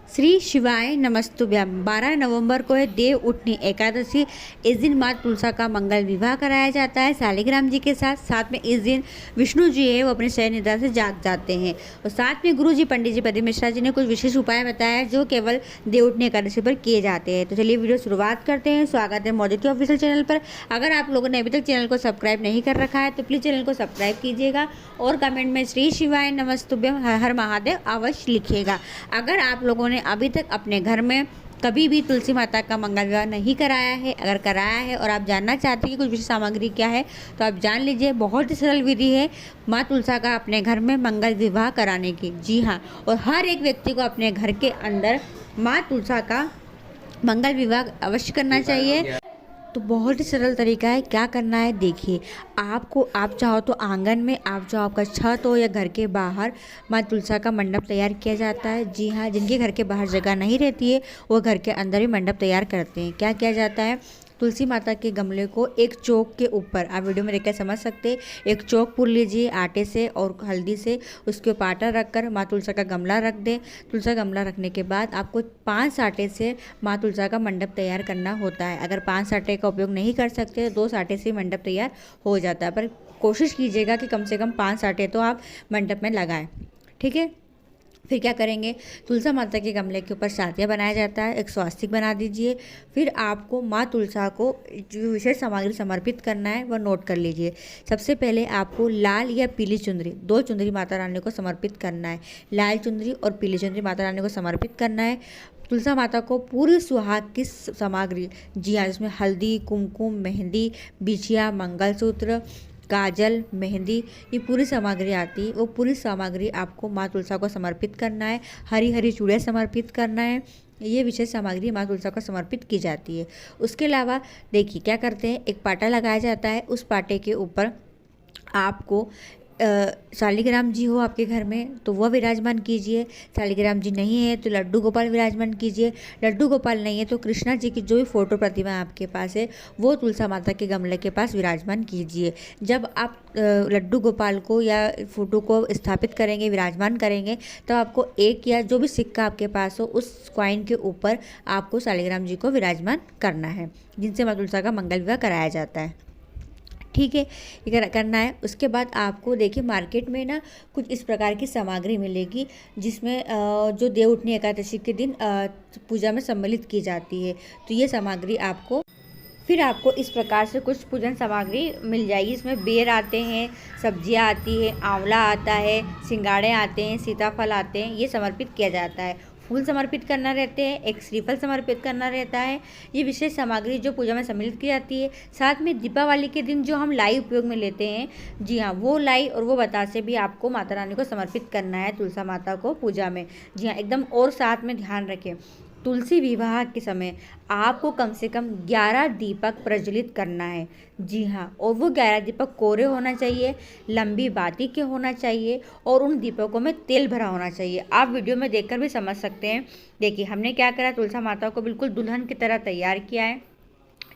श्री शिवाय नमस्तुभ्यम। 12 नवंबर को है देव उठनी एकादशी। इस दिन माँ तुलसा का मंगल विवाह कराया जाता है शालिग्राम जी के साथ में इस दिन विष्णु जी है वो अपने शयन निद्रा से जाग जाते हैं। और साथ में गुरु जी पंडित जी प्रदीप मिश्रा जी ने कुछ विशेष उपाय बताया जो केवल देव उठनी एकादशी पर किए जाते हैं। तो चलिए वीडियो शुरुआत करते हैं। स्वागत है मौजूद के ऑफिशियल चैनल पर। अगर आप लोगों ने अभी तक चैनल को सब्सक्राइब नहीं कर रखा है तो प्लीज़ चैनल को सब्सक्राइब कीजिएगा और कमेंट में श्री शिवाय नमस्तुभ्यम हर हर महादेव अवश्य लिखिएगा। अगर आप लोगों ने अभी तक अपने घर में कभी भी तुलसी माता का मंगल विवाह नहीं कराया है, अगर कराया है और आप जानना चाहते हैं कि कुछ विशेष सामग्री क्या है तो आप जान लीजिए। बहुत ही सरल विधि है माँ तुलसा का अपने घर में मंगल विवाह कराने की। जी हाँ, और हर एक व्यक्ति को अपने घर के अंदर माँ तुलसा का मंगल विवाह अवश्य करना चाहिए। तो बहुत ही सरल तरीका है। क्या करना है देखिए, आप चाहो तो आंगन में, आप चाहो आपका छत हो या घर के बाहर माँ तुलसा का मंडप तैयार किया जाता है। जी हाँ, जिनके घर के बाहर जगह नहीं रहती है वो घर के अंदर ही मंडप तैयार करते हैं। क्या किया जाता है, तुलसी माता के गमले को एक चौक के ऊपर, आप वीडियो में देखकर समझ सकते हैं, एक चौक पूर लीजिए आटे से और हल्दी से, उसके ऊपर आटा रखकर माँ तुलसा का गमला रख दें। तुलसा गमला रखने के बाद आपको 5 आटे से माँ तुलसा का मंडप तैयार करना होता है। अगर 5 आटे का उपयोग नहीं कर सकते तो 2 आटे से मंडप तैयार हो जाता है, पर कोशिश कीजिएगा कि कम से कम 5 आटे तो आप मंडप में लगाएं। ठीक है, फिर क्या करेंगे, तुलसा माता के गमले के ऊपर सातिया बनाया जाता है, एक स्वास्तिक बना दीजिए। फिर आपको माँ तुलसा को जो विशेष सामग्री समर्पित करना है वह नोट कर लीजिए। सबसे पहले आपको लाल या पीली चुंदरी, 2 चुंदरी माता रानी को समर्पित करना है। लाल चुंदरी और पीली चुंदरी माता रानी को समर्पित करना है। तुलसा माता को पूरी सुहाग की सामग्री, जी हाँ, जिसमें हल्दी, कुमकुम, मेहंदी, बिछिया, मंगलसूत्र, काजल, मेहंदी, ये पूरी सामग्री आती है, वो पूरी सामग्री आपको माँ तुलसा को समर्पित करना है। हरी हरी चूड़ियाँ समर्पित करना है। ये विशेष सामग्री माँ तुलसा को समर्पित की जाती है। उसके अलावा देखिए क्या करते हैं, एक पाटा लगाया जाता है। उस पाटे के ऊपर आपको शालिग्राम जी हो आपके घर में तो वह विराजमान कीजिए। शालिग्राम जी नहीं है तो लड्डू गोपाल विराजमान कीजिए। लड्डू गोपाल नहीं है तो कृष्णा जी की जो भी फोटो प्रतिमा आपके पास है वो तुलसा माता के गमले के पास विराजमान कीजिए। जब आप लड्डू गोपाल को या फोटो को स्थापित करेंगे, विराजमान करेंगे, तो आपको एक या जो भी सिक्का आपके पास हो उस कॉइन के ऊपर आपको शालिग्राम जी को विराजमान करना है, जिनसे माँ तुलसा का मंगल विवाह कराया जाता है। ठीक है, ये करना है। उसके बाद आपको देखिए मार्केट में ना कुछ इस प्रकार की सामग्री मिलेगी जिसमें जो देव उठनी एकादशी के दिन पूजा में सम्मिलित की जाती है। तो ये सामग्री आपको इस प्रकार से कुछ पूजन सामग्री मिल जाएगी। इसमें बेर आते हैं, सब्जियां आती है, आंवला आता है, सिंगाड़े आते हैं, सीताफल आते हैं, ये समर्पित किया जाता है। फूल समर्पित करना रहते हैं, एक श्रीफल समर्पित करना रहता है। ये विशेष सामग्री जो पूजा में सम्मिलित की जाती है। साथ में दीपावली के दिन जो हम लाई उपयोग में लेते हैं, जी हाँ, वो लाई और वो बतासे भी आपको माता रानी को समर्पित करना है, तुलसा माता को पूजा में। जी हाँ, एकदम। और साथ में ध्यान रखें, तुलसी विवाह के समय आपको कम से कम 11 दीपक प्रज्वलित करना है। जी हाँ, और वो 11 दीपक कोरे होना चाहिए, लंबी बाती के होना चाहिए और उन दीपकों में तेल भरा होना चाहिए। आप वीडियो में देखकर भी समझ सकते हैं। देखिए हमने क्या करा, तुलसा माता को बिल्कुल दुल्हन की तरह तैयार किया है।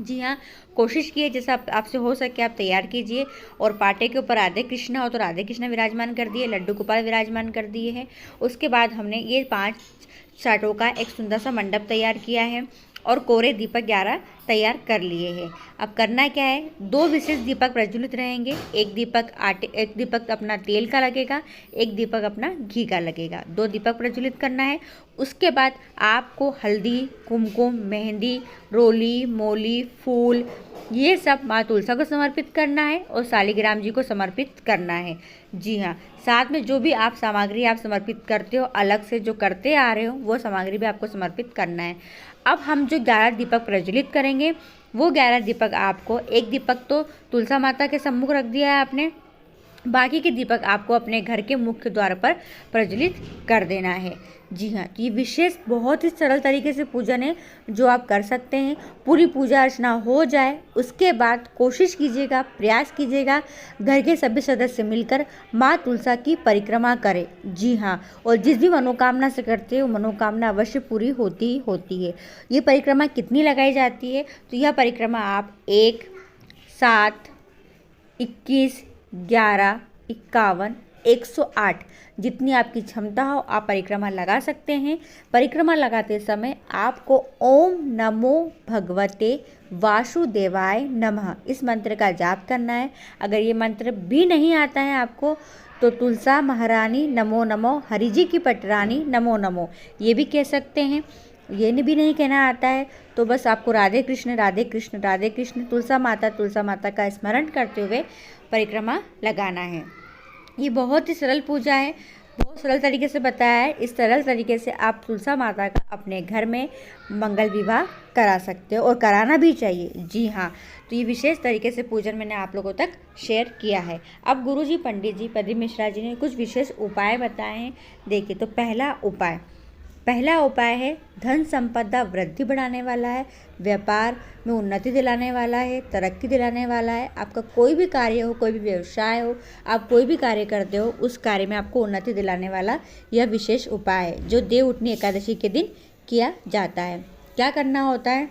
जी हाँ, कोशिश कीजिए जैसा आपसे हो सके आप तैयार कीजिए। और पाटे के ऊपर राधे कृष्णा हो तो राधे कृष्णा विराजमान कर दिए, लड्डू गोपाल विराजमान कर दिए हैं। उसके बाद हमने ये 5 छाटों का एक सुंदर सा मंडप तैयार किया है और कोरे दीपक 11 तैयार कर लिए हैं। अब करना क्या है, 2 विशेष दीपक प्रज्वलित रहेंगे। एक दीपक अपना तेल का लगेगा, एक दीपक अपना घी का लगेगा। 2 दीपक प्रज्वलित करना है। उसके बाद आपको हल्दी, कुमकुम, मेहंदी, रोली, मोली, फूल, ये सब माँ तुलसा को समर्पित करना है और शालिग्राम जी को समर्पित करना है। जी हाँ, साथ में जो भी आप सामग्री आप समर्पित करते हो, अलग से जो करते आ रहे हो वो सामग्री भी आपको समर्पित करना है। अब हम जो 11 दीपक प्रज्वलित करेंगे वो 11 दीपक आपको, एक दीपक तो तुलसा माता के सम्मुख रख दिया है आपने, बाकी के दीपक आपको अपने घर के मुख्य द्वार पर प्रज्वलित कर देना है। जी हाँ, ये विशेष बहुत ही सरल तरीके से पूजन है जो आप कर सकते हैं। पूरी पूजा अर्चना हो जाए उसके बाद कोशिश कीजिएगा, प्रयास कीजिएगा घर के सभी सदस्य मिलकर माँ तुलसा की परिक्रमा करें। जी हाँ, और जिस भी मनोकामना से करते हैं वो मनोकामना अवश्य पूरी होती ही होती है। ये परिक्रमा कितनी लगाई जाती है, तो यह परिक्रमा आप 1, 7, 21, 11, 51, 108 जितनी आपकी क्षमता हो आप परिक्रमा लगा सकते हैं। परिक्रमा लगाते समय आपको ओम नमो भगवते वासुदेवाय नमः इस मंत्र का जाप करना है। अगर ये मंत्र भी नहीं आता है आपको तो तुलसा महारानी नमो नमो, हरि जी की पटरानी नमो नमो ये भी कह सकते हैं। ये भी नहीं कहना आता है तो बस आपको राधे कृष्ण राधे कृष्ण राधे कृष्ण तुलसा माता का स्मरण करते हुए परिक्रमा लगाना है। ये बहुत ही सरल पूजा है, बहुत सरल तरीके से बताया है। इस सरल तरीके से आप तुलसा माता का अपने घर में मंगल विवाह करा सकते हो और कराना भी चाहिए। जी हाँ, तो ये विशेष तरीके से पूजन मैंने आप लोगों तक शेयर किया है। अब गुरुजी पंडित जी प्रदीप मिश्रा जी ने कुछ विशेष उपाय बताए हैं। देखिए, तो पहला उपाय है धन संपदा वृद्धि बढ़ाने वाला है, व्यापार में उन्नति दिलाने वाला है, तरक्की दिलाने वाला है। आपका कोई भी कार्य हो, कोई भी व्यवसाय हो, आप कोई भी कार्य करते हो, उस कार्य में आपको उन्नति दिलाने वाला यह विशेष उपाय है जो देव उठनी एकादशी के दिन किया जाता है। क्या करना होता है,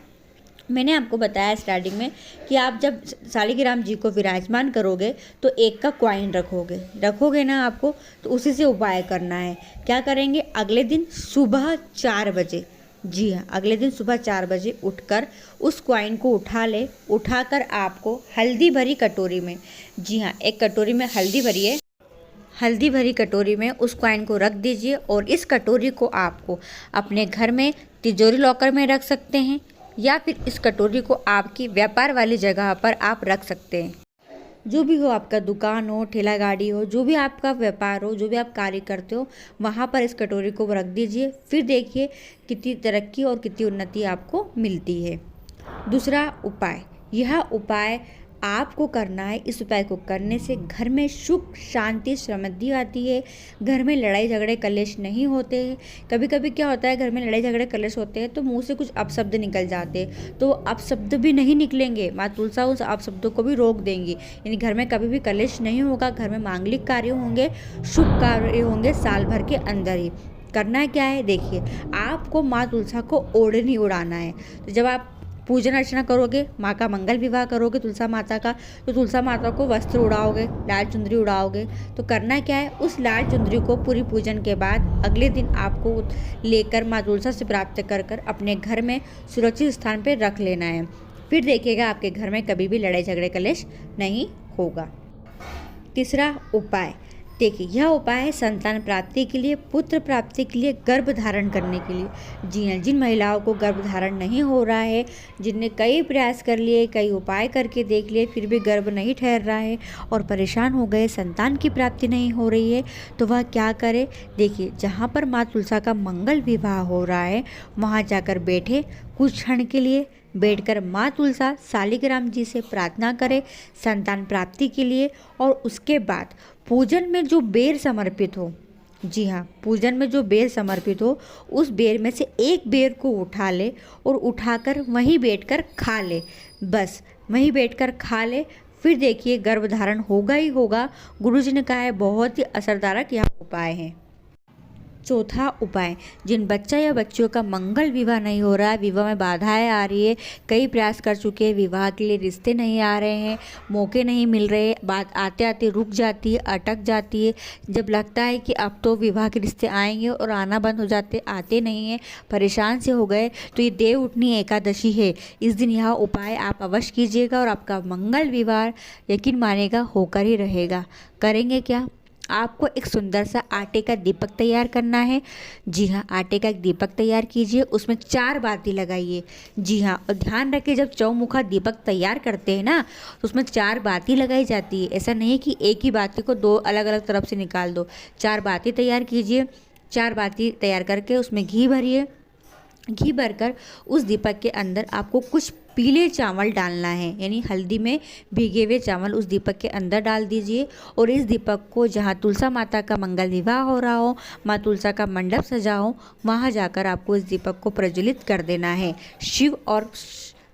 मैंने आपको बताया स्टार्टिंग में कि आप जब शालिग्राम जी को विराजमान करोगे तो 1 का कॉइन रखोगे ना आपको, तो उसी से उपाय करना है। क्या करेंगे, अगले दिन सुबह 4 बजे, जी हाँ, अगले दिन सुबह 4 बजे उठकर उस कॉइन को उठाकर आपको हल्दी भरी कटोरी में, जी हाँ, एक कटोरी में हल्दी भरी कटोरी में उस कॉइन को रख दीजिए और इस कटोरी को आपको अपने घर में तिजोरी लॉकर में रख सकते हैं या फिर इस कटोरी को आपकी व्यापार वाली जगह पर आप रख सकते हैं। जो भी हो, आपका दुकान हो, ठेला गाड़ी हो, जो भी आपका व्यापार हो, जो भी आप कार्य करते हो, वहाँ पर इस कटोरी को रख दीजिए। फिर देखिए कितनी तरक्की और कितनी उन्नति आपको मिलती है। दूसरा उपाय, यह उपाय आपको करना है। इस उपाय को करने से घर में सुख शांति समृद्धि आती है, घर में लड़ाई झगड़े कलेश नहीं होते हैं। कभी कभी क्या होता है, घर में लड़ाई झगड़े कलेश होते हैं तो मुंह से कुछ अपशब्द निकल जाते हैं, तो अपशब्द भी नहीं निकलेंगे। माँ तुलसा उस अपशब्दों को भी रोक देंगी, यानी घर में कभी भी कलेश नहीं होगा। घर में मांगलिक कार्य होंगे, शुभ कार्य होंगे साल भर के अंदर ही। करना क्या है, देखिए, आपको माँ तुलसा को ओढ़नी उड़ाना है। तो जब आप पूजन अर्चना करोगे, माँ का मंगल विवाह करोगे तुलसा माता का, तो तुलसा माता को वस्त्र उड़ाओगे, लाल चुंदरी उड़ाओगे। तो करना क्या है, उस लाल चुंदरी को पूरी पूजन के बाद अगले दिन आपको लेकर माँ तुलसा से प्राप्त कर अपने घर में सुरक्षित स्थान पर रख लेना है। फिर देखिएगा आपके घर में कभी भी लड़ाई झगड़े कलेश नहीं होगा। तीसरा उपाय, देखिए, यह उपाय है संतान प्राप्ति के लिए, पुत्र प्राप्ति के लिए, गर्भ धारण करने के लिए। जी हाँ, जिन महिलाओं को गर्भ धारण नहीं हो रहा है, जिनने कई प्रयास कर लिए, कई उपाय करके देख लिए, फिर भी गर्भ नहीं ठहर रहा है और परेशान हो गए, संतान की प्राप्ति नहीं हो रही है, तो वह क्या करे, देखिए, जहाँ पर माँ तुलसा का मंगल विवाह हो रहा है वहाँ जाकर बैठे, कुछ क्षण के लिए बैठकर माँ तुलसा शालिग्राम जी से प्रार्थना करें संतान प्राप्ति के लिए। और उसके बाद पूजन में जो बेर समर्पित हो, जी हाँ, पूजन में जो बेर समर्पित हो, उस बेर में से एक बेर को उठा ले और उठाकर वहीं बैठकर खा ले। बस वहीं बैठकर खा ले, फिर देखिए गर्भ धारण होगा ही होगा। गुरुजी ने कहा है बहुत ही असरदारक यह उपाय है। चौथा उपाय, जिन बच्चा या बच्चियों का मंगल विवाह नहीं हो रहा है, विवाह में बाधाएं आ रही है, कई प्रयास कर चुके हैं, विवाह के लिए रिश्ते नहीं आ रहे हैं, मौके नहीं मिल रहे, बात आते आते रुक जाती है, अटक जाती है, जब लगता है कि अब तो विवाह के रिश्ते आएंगे और आना बंद हो जाते, आते नहीं हैं, परेशान से हो गए, तो ये देव उठनी एकादशी है। इस दिन यह उपाय आप अवश्य कीजिएगा और आपका मंगल विवाह यकीन मानेगा होकर ही रहेगा। करेंगे क्या, आपको एक सुंदर सा आटे का दीपक तैयार करना है। जी हाँ, आटे का एक दीपक तैयार कीजिए, उसमें 4 बाती लगाइए। जी हाँ, और ध्यान रखिए जब चौमुखा दीपक तैयार करते हैं ना, तो उसमें 4 बाती लगाई जाती है। ऐसा नहीं कि एक ही बाती को 2 अलग अलग तरफ से निकाल दो, 4 बाती तैयार कीजिए। 4 बाती तैयार करके उसमें घी भरिए। घी भरकर उस दीपक के अंदर आपको कुछ पीले चावल डालना है, यानी हल्दी में भीगे हुए चावल उस दीपक के अंदर डाल दीजिए। और इस दीपक को जहाँ तुलसा माता का मंगल विवाह हो रहा हो, माँ तुलसा का मंडप सजा हो, वहाँ जाकर आपको इस दीपक को प्रज्वलित कर देना है। शिव और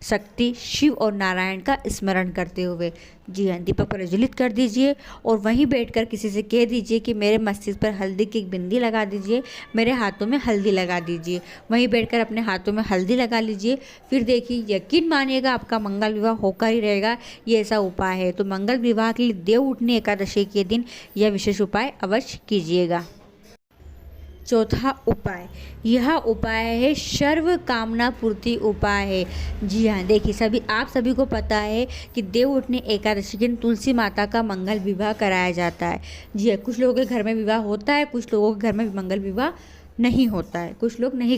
शक्ति, शिव और नारायण का स्मरण करते हुए। जी हाँ, दीपक प्रज्वलित कर दीजिए और वहीं बैठकर किसी से कह दीजिए कि मेरे मस्तिष्क पर हल्दी की एक बिंदी लगा दीजिए, मेरे हाथों में हल्दी लगा दीजिए। वहीं बैठकर अपने हाथों में हल्दी लगा लीजिए। फिर देखिए, यकीन मानिएगा आपका मंगल विवाह होकर ही रहेगा। ये ऐसा उपाय है। तो मंगल विवाह के लिए देव उठनी एकादशी के दिन यह विशेष उपाय अवश्य कीजिएगा। चौथा उपाय, यह उपाय है सर्व कामना पूर्ति उपाय है। जी हाँ, देखिए आप सभी को पता है कि देव उठनी एकादशी के दिन तुलसी माता का मंगल विवाह कराया जाता है। जी हाँ, कुछ लोगों के घर में विवाह होता है, कुछ लोगों के घर में मंगल विवाह नहीं होता है, कुछ लोग नहीं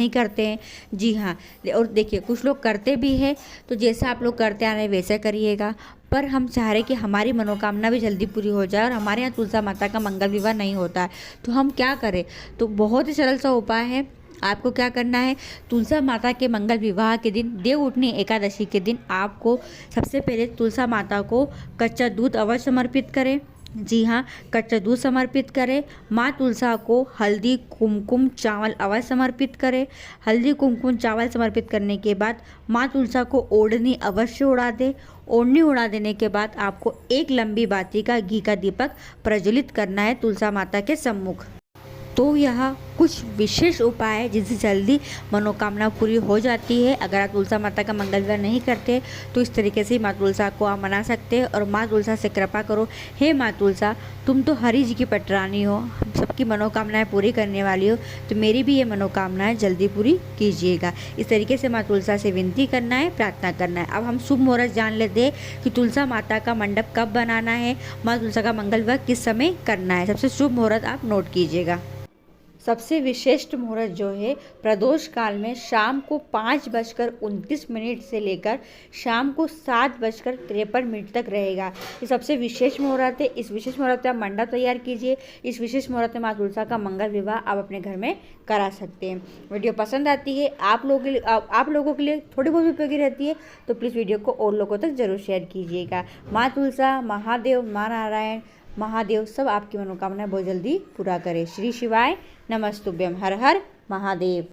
करते हैं। जी हाँ, और देखिए कुछ लोग करते भी हैं। तो जैसा आप लोग करते आ रहे हैं वैसा करिएगा। पर हम चाह रहे कि हमारी मनोकामना भी जल्दी पूरी हो जाए और हमारे यहाँ तुलसा माता का मंगल विवाह नहीं होता है, तो हम क्या करें? तो बहुत ही सरल सा उपाय है। आपको क्या करना है, तुलसा माता के मंगल विवाह के दिन, देव उठनी एकादशी के दिन आपको सबसे पहले तुलसा माता को कच्चा दूध अवश्य समर्पित करें। जी हाँ, कच्चा दूध समर्पित करें। माँ तुलसा को हल्दी कुमकुम चावल अवश्य समर्पित करें। हल्दी कुमकुम चावल समर्पित करने के बाद माँ तुलसा को ओढ़नी अवश्य उड़ा दें। ओढ़नी उड़ा देने के बाद आपको एक लंबी बाती का घी का दीपक प्रज्वलित करना है तुलसा माता के सम्मुख। तो यह कुछ विशेष उपाय है जिनसे जल्दी मनोकामना पूरी हो जाती है। अगर आप तुलसा माता का मंगल विवाह नहीं करते तो इस तरीके से माँ तुलसा को आप मना सकते हैं और माँ तुलसा से कृपा करो, हे माँ तुलसा, तुम तो हरि जी की पटरानी हो, हम सबकी मनोकामनाएं पूरी करने वाली हो, तो मेरी भी ये मनोकामनाएं जल्दी पूरी कीजिएगा। इस तरीके से माँ तुलसा से विनती करना है, प्रार्थना करना है। अब हम शुभ मुहूर्त जान लेते हैं कि तुलसा माता का मंडप कब बनाना है, माँ तुलसा का मंगल विवाह किस समय करना है। सबसे शुभ मुहूर्त आप नोट कीजिएगा। सबसे विशिष्ट मुहूर्त जो है प्रदोष काल में शाम को 5:29 से लेकर शाम को 7:53 तक रहेगा। ये सबसे विशेष मुहूर्त है। इस विशेष मुहूर्त में आप मंडप तैयार कीजिए। इस विशेष मुहूर्त में माँ तुलसा का मंगल विवाह आप अपने घर में करा सकते हैं। वीडियो पसंद आती है आप लोगों के लिए थोड़ी बहुत उपयोगी रहती है, तो प्लीज़ वीडियो को और लोगों तक जरूर शेयर कीजिएगा। माँ तुलसा, महादेव, माँ नारायण, महादेव सब आपकी मनोकामना बहुत जल्दी पूरा करें। श्री शिवाय नमस्तुभ्यम। हर हर महादेव।